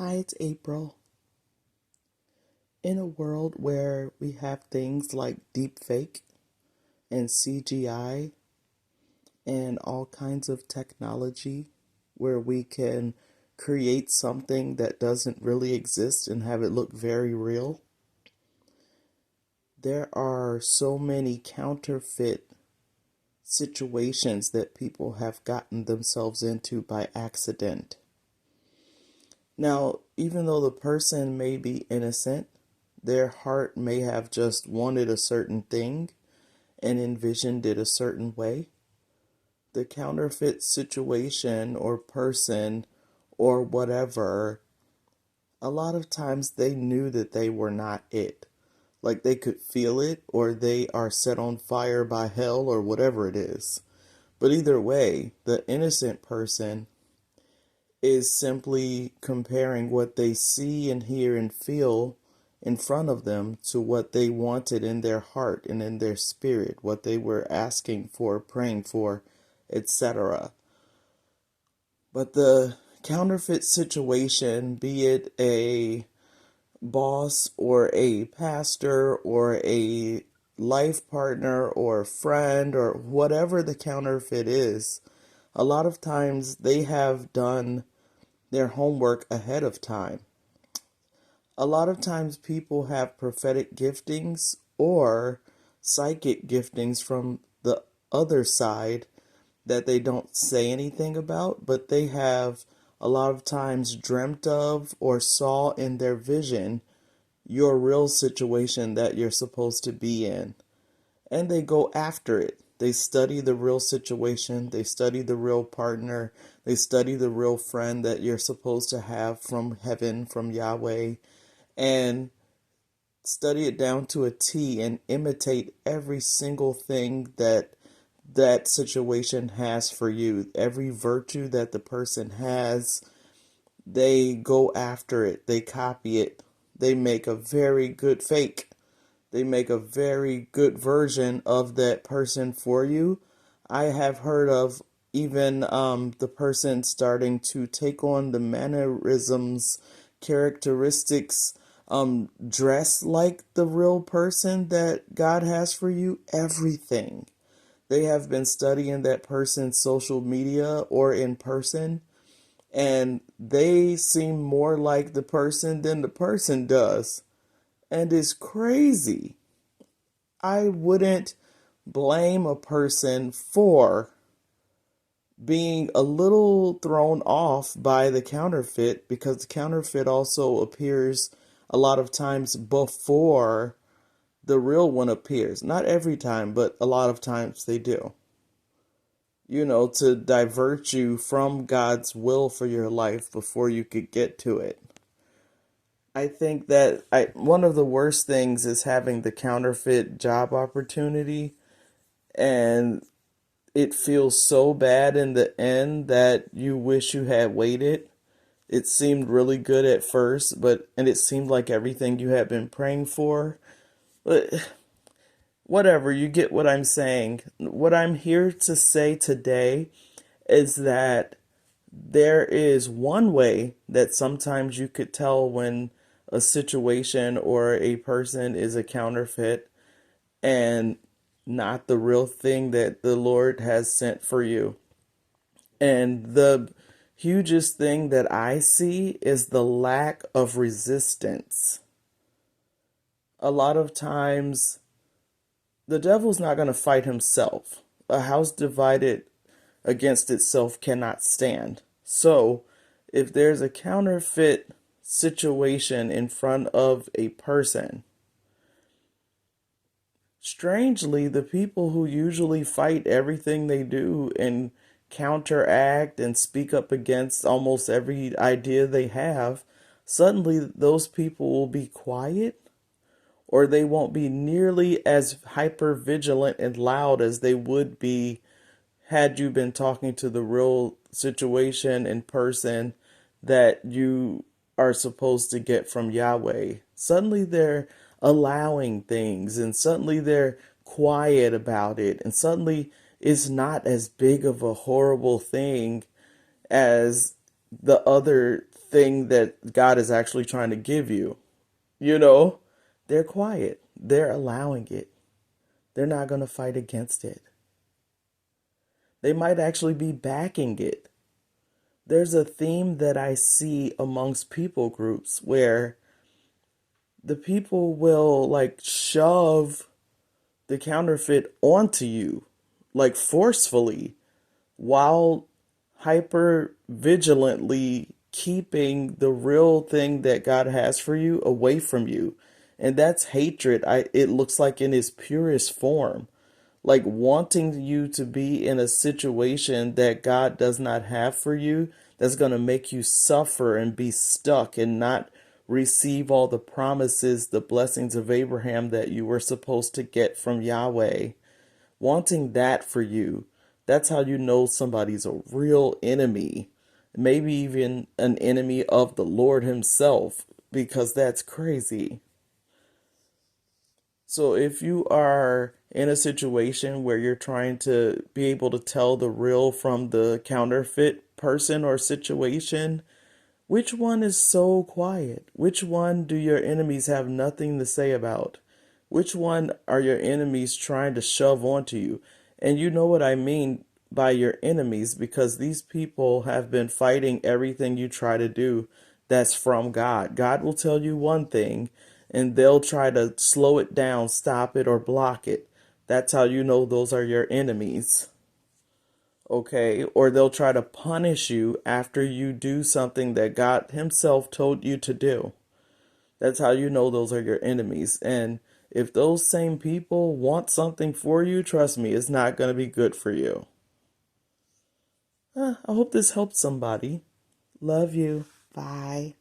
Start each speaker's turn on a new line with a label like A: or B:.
A: Hi, it's April. In a world where we have things like deepfake and CGI and all kinds of technology where we can create something that doesn't really exist and have it look very real, there are so many counterfeit situations that people have gotten themselves into by accident. Now, even though the person may be innocent, their heart may have just wanted a certain thing and envisioned it a certain way. The counterfeit situation or person or whatever, a lot of times they knew that they were not it. Like they could feel it, or they are set on fire by hell, or whatever it is. But either way, the innocent person is simply comparing what they see and hear and feel in front of them to what they wanted in their heart and in their spirit, what they were asking for, praying for, etc. But the counterfeit situation, be it a boss or a pastor or a life partner or friend or whatever the counterfeit is, a lot of times they have done their homework ahead of time. A lot of times people have prophetic giftings or psychic giftings from the other side that they don't say anything about, but they have a lot of times dreamt of or saw in their vision your real situation that you're supposed to be in. And they go after it. They study the real situation. They study the real partner. They study the real friend that you're supposed to have from heaven, from Yahweh, and study it down to a T and imitate every single thing that that situation has for you. Every virtue that the person has, they go after it. They copy it. They make a very good fake. They make a very good version of that person for you. I have heard of even the person starting to take on the mannerisms, characteristics, dress like the real person that God has for you, everything. They have been studying that person's social media or in person, and they seem more like the person than the person does. And it's crazy. I wouldn't blame a person for being a little thrown off by the counterfeit, because the counterfeit also appears a lot of times before the real one appears. Not every time, but a lot of times they do. To divert you from God's will for your life before you could get to it. I think that one of the worst things is having the counterfeit job opportunity, and it feels so bad in the end that you wish you had waited. It seemed really good at first, and it seemed like everything you had been praying for. But whatever, you get what I'm saying. What I'm here to say today is that there is one way that sometimes you could tell when a situation or a person is a counterfeit and not the real thing that the Lord has sent for you. And the hugest thing that I see is the lack of resistance. A lot of times, the devil's not going to fight himself. A house divided against itself cannot stand. So, if there's a counterfeit situation in front of a person, strangely, the people who usually fight everything they do and counteract and speak up against almost every idea they have, suddenly those people will be quiet, or they won't be nearly as hyper vigilant and loud as they would be had you been talking to the real situation in person that you are supposed to get from Yahweh. Suddenly they're allowing things, and suddenly they're quiet about it, and suddenly it's not as big of a horrible thing as the other thing that God is actually trying to give you. You know, they're quiet. They're allowing it. They're not going to fight against it. They might actually be backing it. There's a theme that I see amongst people groups where the people will like shove the counterfeit onto you, like forcefully, while hyper vigilantly keeping the real thing that God has for you away from you. And that's hatred. It looks like in its purest form. Like wanting you to be in a situation that God does not have for you, that's going to make you suffer and be stuck and not receive all the promises, the blessings of Abraham that you were supposed to get from Yahweh. Wanting that for you, that's how you know somebody's a real enemy. Maybe even an enemy of the Lord Himself, because that's crazy. So if you are in a situation where you're trying to be able to tell the real from the counterfeit person or situation, which one is so quiet? Which one do your enemies have nothing to say about? Which one are your enemies trying to shove onto you? And you know what I mean by your enemies, because these people have been fighting everything you try to do that's from God. God will tell you one thing, and they'll try to slow it down, stop it, or block it. That's how you know those are your enemies. Okay? Or they'll try to punish you after you do something that God Himself told you to do. That's how you know those are your enemies. And if those same people want something for you, trust me, it's not going to be good for you. I hope this helps somebody. Love you. Bye.